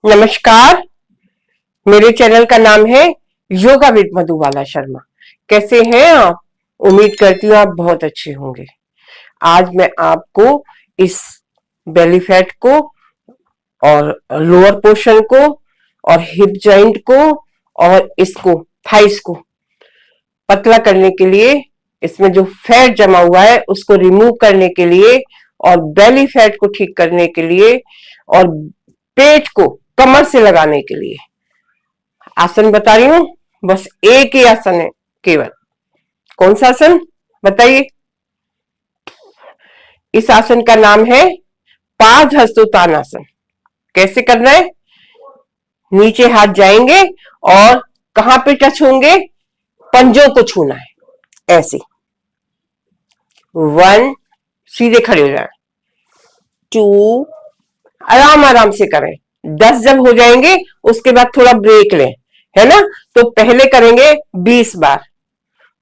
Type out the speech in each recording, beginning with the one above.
नमस्कार। मेरे चैनल का नाम है योगा विद मधुबाला शर्मा। कैसे हैं आप? उम्मीद करती हूँ आप बहुत अच्छे होंगे। आज मैं आपको इस बेली फैट को और लोअर पोर्शन को और हिप जॉइंट को और इसको थाइस को पतला करने के लिए, इसमें जो फैट जमा हुआ है उसको रिमूव करने के लिए और बेली फैट को ठीक करने के लिए और पेट को कमर से लगाने के लिए आसन बता रही हूं। बस एक ही आसन है केवल। कौन सा आसन बताइए? इस आसन का नाम है पादहस्तोत्थानासन। कैसे करना है? नीचे हाथ जाएंगे और कहां पे टच होंगे? पंजों को छूना है ऐसे। 1, सीधे खड़े हो जाए। 2, आराम आराम से करें। 10 जब हो जाएंगे उसके बाद थोड़ा ब्रेक लें, है ना? तो पहले करेंगे 20 बार,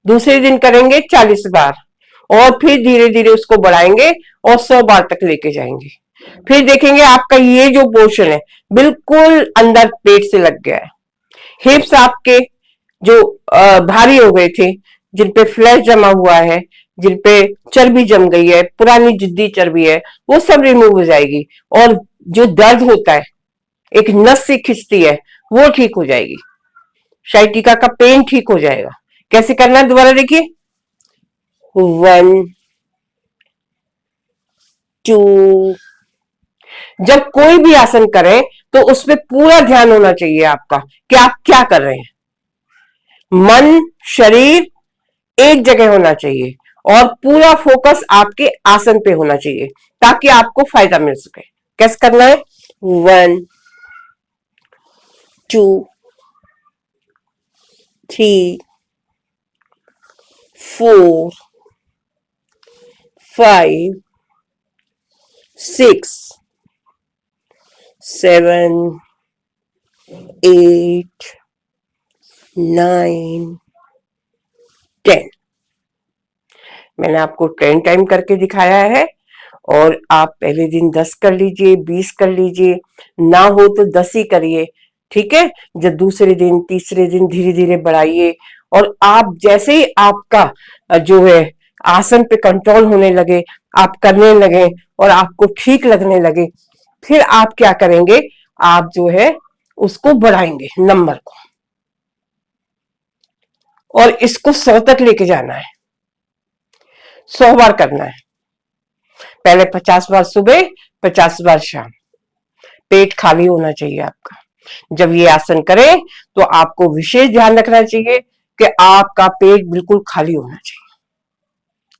दूसरे दिन करेंगे 40 बार और फिर धीरे धीरे उसको बढ़ाएंगे और 100 बार तक लेके जाएंगे। फिर देखेंगे आपका ये जो पोर्शन है बिल्कुल अंदर पेट से लग गया है। हिप्स आपके जो भारी हो गए थे, जिन पे फ्लैश जमा हुआ है, जिन पे चर्बी जम गई है, पुरानी जिद्दी चर्बी है, वो सब रिमूव हो जाएगी। और जो दर्द होता है, एक नस से खिंचती है, वो ठीक हो जाएगी। शाइटिका का पेन ठीक हो जाएगा। कैसे करना है दोबारा देखिए। 1, 2। जब कोई भी आसन करें तो उसमें पूरा ध्यान होना चाहिए आपका कि आप क्या कर रहे हैं। मन शरीर एक जगह होना चाहिए और पूरा फोकस आपके आसन पे होना चाहिए ताकि आपको फायदा मिल सके। कैसे करना है? 1, 2, 3, 4, 5, 6, 7, 8, 9, 10। मैंने आपको 10 टाइम करके दिखाया है और आप पहले दिन 10 कर लीजिए, 20 कर लीजिए, ना हो तो 10 ही करिए। ठीक है? जब दूसरे दिन तीसरे दिन धीरे धीरे बढ़ाइए और आप जैसे ही आपका जो है आसन पे कंट्रोल होने लगे, आप करने लगे और आपको ठीक लगने लगे, फिर आप क्या करेंगे? आप जो है उसको बढ़ाएंगे नंबर को और इसको 100 तक लेके जाना है। 100 बार करना है। पहले 50 बार सुबह, 50 बार शाम। पेट खाली होना चाहिए आपका। जब ये आसन करें तो आपको विशेष ध्यान रखना चाहिए कि आपका पेट बिल्कुल खाली होना चाहिए।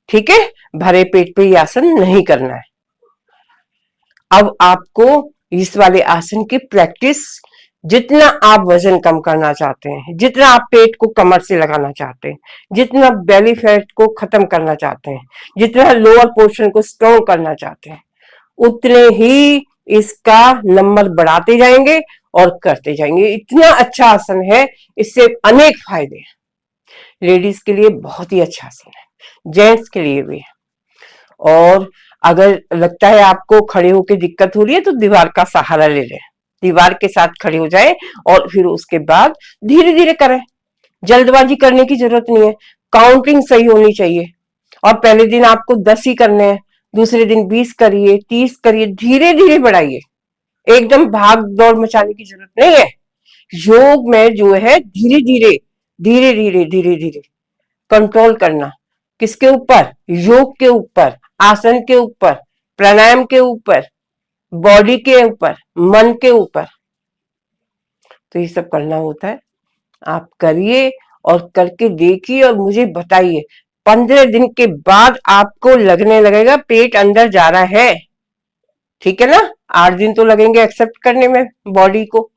ठीक है? भरे पेट पे ये आसन नहीं करना है। अब आपको इस वाले आसन की प्रैक्टिस, जितना आप वजन कम करना चाहते हैं, जितना आप पेट को कमर से लगाना चाहते हैं, जितना बेली फैट को खत्म करना चाहते हैं, जितना लोअर पोर्शन को स्ट्रॉन्ग करना चाहते हैं, उतने ही इसका नंबर बढ़ाते जाएंगे और करते जाएंगे। इतना अच्छा आसन है, इससे अनेक फायदे हैं। लेडीज के लिए बहुत ही अच्छा आसन है, जेंट्स के लिए भी है। और अगर लगता है आपको खड़े होकर दिक्कत हो रही है तो दीवार का सहारा ले लें। दीवार के साथ खड़े हो जाए और फिर उसके बाद धीरे धीरे करें। जल्दबाजी करने की जरूरत नहीं है। काउंटिंग सही होनी चाहिए। और पहले दिन आपको 10 ही करने हैं, दूसरे दिन 20 करिए, 30 करिए, धीरे धीरे बढ़ाइए। एकदम भाग दौड़ मचाने की जरूरत नहीं है। योग में जो है धीरे धीरे धीरे धीरे धीरे धीरे कंट्रोल करना। किसके ऊपर? योग के ऊपर, आसन के ऊपर, प्राणायाम के ऊपर, बॉडी के ऊपर, मन के ऊपर। तो ये सब करना होता है। आप करिए और करके देखिए और मुझे बताइए। 15 दिन के बाद आपको लगने लगेगा पेट अंदर जा रहा है। ठीक है ना? 8 दिन तो लगेंगे एक्सेप्ट करने में बॉडी को,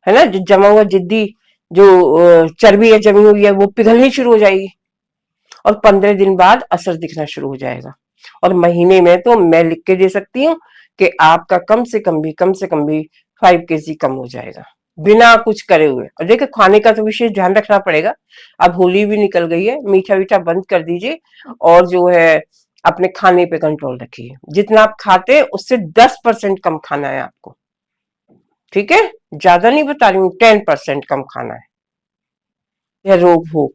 है ना? जो जमा हुआ जिद्दी जो चर्बी है जमी हुई है वो पिघलनी शुरू हो जाएगी और 15 दिन बाद असर दिखना शुरू हो जाएगा। और महीने में तो मैं लिख के दे सकती हूँ कि आपका कम से कम भी 5 kg कम हो जाएगा बिना कुछ करे हुए। और देखिए खाने का तो विशेष ध्यान रखना पड़ेगा। अब होली भी निकल गई है, मीठा वीठा बंद कर दीजिए और जो है अपने खाने पे कंट्रोल रखिए। जितना आप खाते हैं उससे 10% कम खाना है आपको। ठीक है, ज्यादा नहीं बता रही हूँ, 10% कम खाना है। या रोग हो,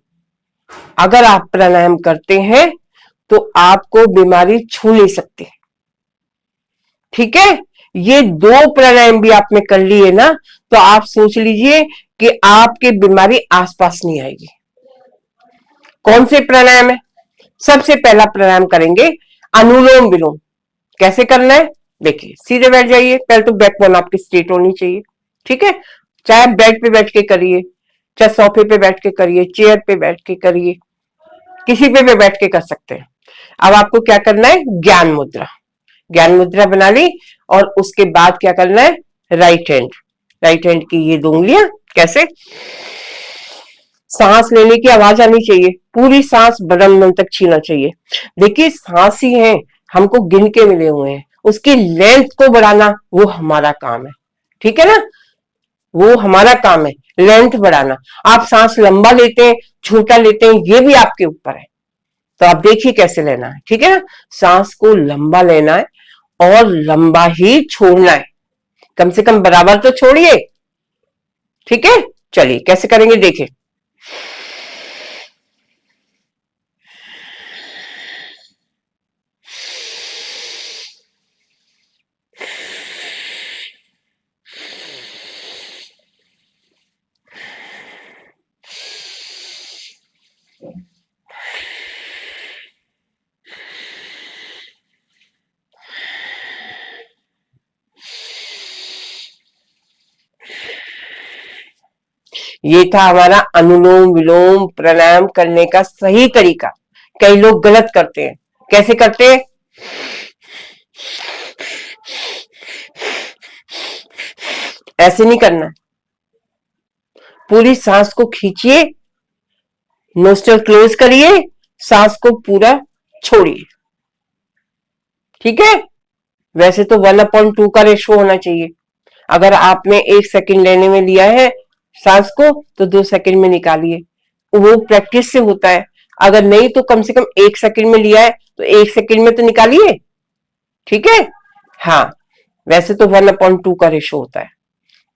अगर आप प्राणायाम करते हैं तो आपको बीमारी छू नहीं सकती। ठीक है, ये 2 प्राणायाम भी आपने कर लिए ना, तो आप सोच लीजिए कि आपकी बीमारी आसपास नहीं आएगी। कौन से प्राणायाम है? सबसे पहला प्राणायाम करेंगे अनुलोम विलोम। कैसे करना है देखिए, सीधे बैठ जाइए, पहले तो बैकबोन आपकी स्ट्रेट होनी चाहिए। ठीक है, चाहे आप बेड पे बैठ के करिए, चाहे सोफे पे बैठ के करिए, चेयर पे बैठ के करिए, किसी पे भी बैठ के कर सकते हैं। अब आपको क्या करना है, ज्ञान मुद्रा। ज्ञान मुद्रा बना ली, और उसके बाद क्या करना है, राइट हैंड की ये 2 उंगलियां, कैसे, सांस लेने की आवाज आनी चाहिए, पूरी सांस बदन तक छीना चाहिए। देखिए सांस ही है, हमको गिन के मिले हुए हैं, उसकी लेंथ को बढ़ाना वो हमारा काम है। ठीक है ना, वो हमारा काम है, लेंथ बढ़ाना। आप सांस लंबा लेते हैं, छोटा लेते हैं, ये भी आपके ऊपर है। तो आप देखिए कैसे लेना है। ठीक है ना, सांस को लंबा लेना है और लंबा ही छोड़ना है, कम से कम बराबर तो छोड़िए। ठीक है, चलिए कैसे करेंगे देखिए। ये था हमारा अनुलोम विलोम प्राणायाम करने का सही तरीका। कई लोग गलत करते हैं। कैसे करते हैं, ऐसे नहीं करना है, पूरी सांस को खींचिए, नोस्ट्रल क्लोज करिए, सांस को पूरा छोड़िए। ठीक है, वैसे तो 1/2 का रेशो होना चाहिए। अगर आपने 1 सेकंड लेने में लिया है सांस को, तो 2 सेकंड में निकालिए, वो प्रैक्टिस से होता है। अगर नहीं तो कम से कम 1 सेकंड में लिया है तो 1 सेकंड में तो निकालिए। ठीक है, हाँ, वैसे तो 1/2 का रेशो होता है।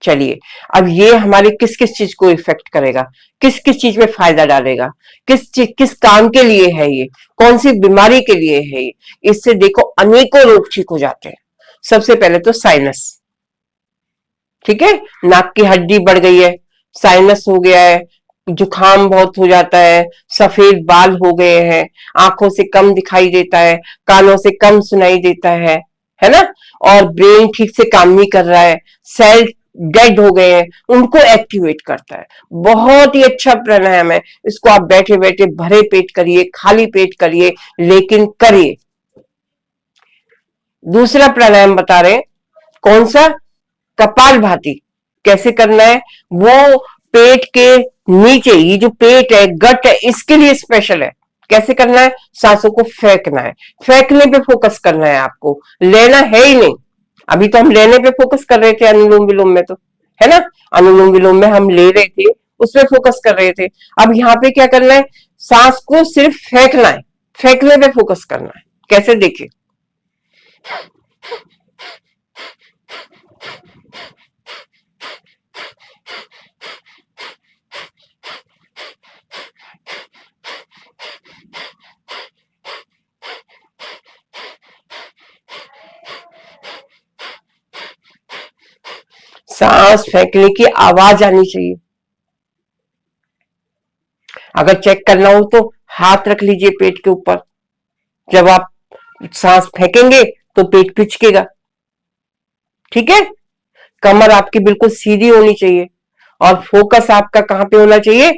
चलिए, अब ये हमारे किस किस चीज को इफेक्ट करेगा, किस किस चीज में फायदा डालेगा, किस काम के लिए है ये, कौन सी बीमारी के लिए है ये। इससे देखो अनेकों रोग ठीक हो जाते हैं। सबसे पहले तो साइनस। ठीक है, नाक की हड्डी बढ़ गई है, साइनस हो गया है, जुकाम बहुत हो जाता है, सफेद बाल हो गए हैं, आंखों से कम दिखाई देता है, कानों से कम सुनाई देता है ना, और ब्रेन ठीक से काम नहीं कर रहा है, सेल डेड हो गए हैं, उनको एक्टिवेट करता है। बहुत ही अच्छा प्राणायाम है, इसको आप बैठे बैठे भरे पेट करिए, खाली पेट करिए, लेकिन करिए। दूसरा प्राणायाम बता रहे हैं, कौन सा, कपाल भाती। कैसे करना है, वो पेट के नीचे, ये जो पेट है, गट है, इसके लिए स्पेशल है। कैसे करना है, सांसों को फेंकना है, फेंकने पे फोकस करना है, आपको लेना है ही नहीं। अभी तो हम लेने पे फोकस कर रहे थे अनुलोम विलोम में, तो है ना, अनुलोम विलोम में हम ले रहे थे, उसमें फोकस कर रहे थे। अब यहाँ पे क्या करना है, सांस को सिर्फ फेंकना है, फेंकने पे फोकस करना है। कैसे देखिए, सांस फेंकने की आवाज आनी चाहिए। अगर चेक करना हो तो हाथ रख लीजिए पेट के ऊपर, जब आप सांस फेंकेंगे तो पेट पिचकेगा। ठीक है, कमर आपकी बिल्कुल सीधी होनी चाहिए, और फोकस आपका कहां पे होना चाहिए,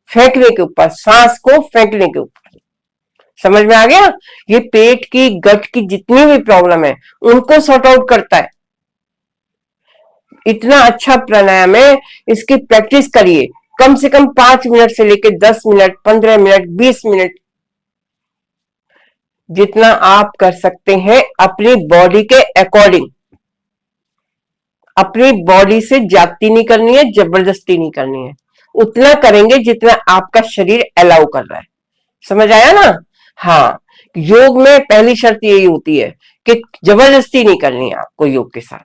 फेंकने के ऊपर, सांस को फेंकने के ऊपर। समझ में आ गया, ये पेट की, गट की जितनी भी प्रॉब्लम है उनको सॉर्ट आउट करता है। इतना अच्छा प्राणायाम है, इसकी प्रैक्टिस करिए, कम से कम 5 मिनट से लेकर 10 मिनट, 15 मिनट, 20 मिनट, जितना आप कर सकते हैं अपनी बॉडी के अकॉर्डिंग। अपनी बॉडी से जाती नहीं करनी है, जबरदस्ती नहीं करनी है, उतना करेंगे जितना आपका शरीर अलाउ कर रहा है। समझ आया ना, हाँ, योग में पहली शर्त यही होती है कि जबरदस्ती नहीं करनी है आपको योग के साथ।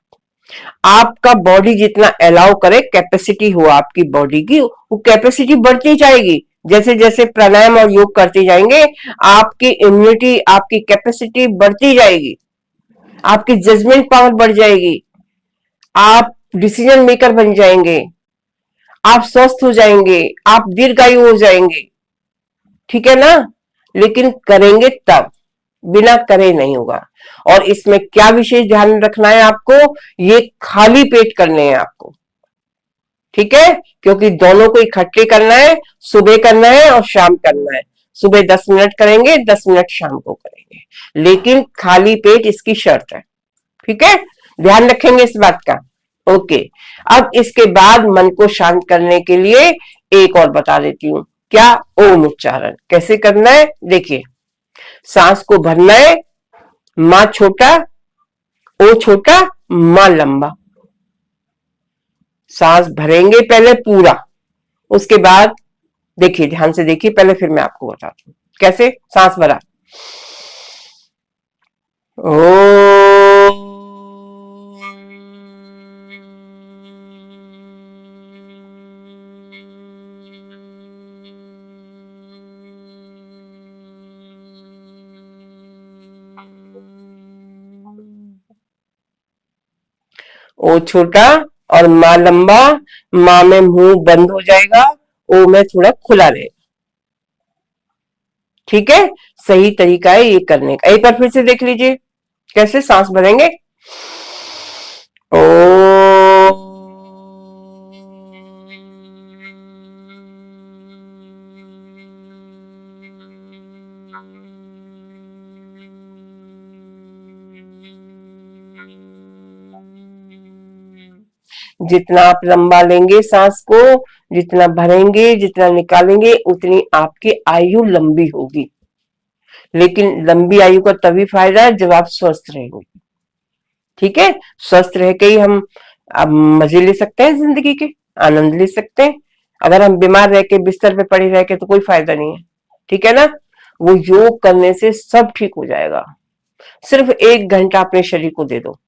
आपका बॉडी जितना अलाउ करे, कैपेसिटी हो आपकी बॉडी की, वो कैपेसिटी बढ़ती जाएगी। जैसे जैसे प्राणायाम और योग करते जाएंगे, आपकी इम्यूनिटी, आपकी कैपेसिटी बढ़ती जाएगी, आपकी जजमेंट पावर बढ़ जाएगी, आप डिसीजन मेकर बन जाएंगे, आप स्वस्थ हो जाएंगे, आप दीर्घायु हो जाएंगे। ठीक है ना? लेकिन करेंगे तब, बिना करे नहीं होगा। और इसमें क्या विशेष ध्यान रखना है आपको, ये खाली पेट करने हैं आपको। ठीक है? क्योंकि दोनों को इकट्ठे करना है, सुबह करना है और शाम करना है। सुबह 10 मिनट करेंगे, 10 मिनट शाम को करेंगे, लेकिन खाली पेट इसकी शर्त है। ठीक है? ध्यान रखेंगे इस बात का। ओके। अब इसके बाद मन को शांत करने के लिए एक और बता देती हूं, क्या? ओम उच्चारण कैसे करना है, देखिए। सांस को भरना है, मां छोटा, ओ छोटा, मां लंबा। सांस भरेंगे पहले पूरा, उसके बाद देखिए, ध्यान से देखिए पहले, फिर मैं आपको बताती हूँ कैसे। सांस भरा, ओ, ओ छोटा और मां लंबा। मां में मुंह बंद हो जाएगा, ओ में थोड़ा खुला रहेगा। ठीक है? सही तरीका है ये करने का। एक बार फिर से देख लीजिए कैसे सांस भरेंगे। ओ, जितना आप लंबा लेंगे सांस को, जितना भरेंगे, जितना निकालेंगे, उतनी आपकी आयु लंबी होगी। लेकिन लंबी आयु का तभी फायदा है जब आप स्वस्थ रहेंगे। ठीक है? स्वस्थ रह के ही हम अब मजे ले सकते हैं, जिंदगी के आनंद ले सकते हैं। अगर हम बीमार रह के बिस्तर पे पड़े रह के तो कोई फायदा नहीं है। ठीक है ना? वो योग करने से सब ठीक हो जाएगा। सिर्फ 1 घंटा अपने शरीर को दे दो,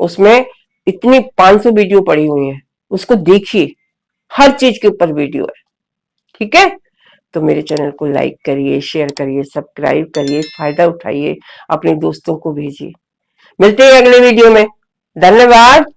उसमें इतनी 500 वीडियो पड़ी हुई है, उसको देखिए, हर चीज के ऊपर वीडियो है। ठीक है? तो मेरे चैनल को लाइक करिए, शेयर करिए, सब्सक्राइब करिए, फायदा उठाइए, अपने दोस्तों को भेजिए। मिलते हैं अगले वीडियो में। धन्यवाद।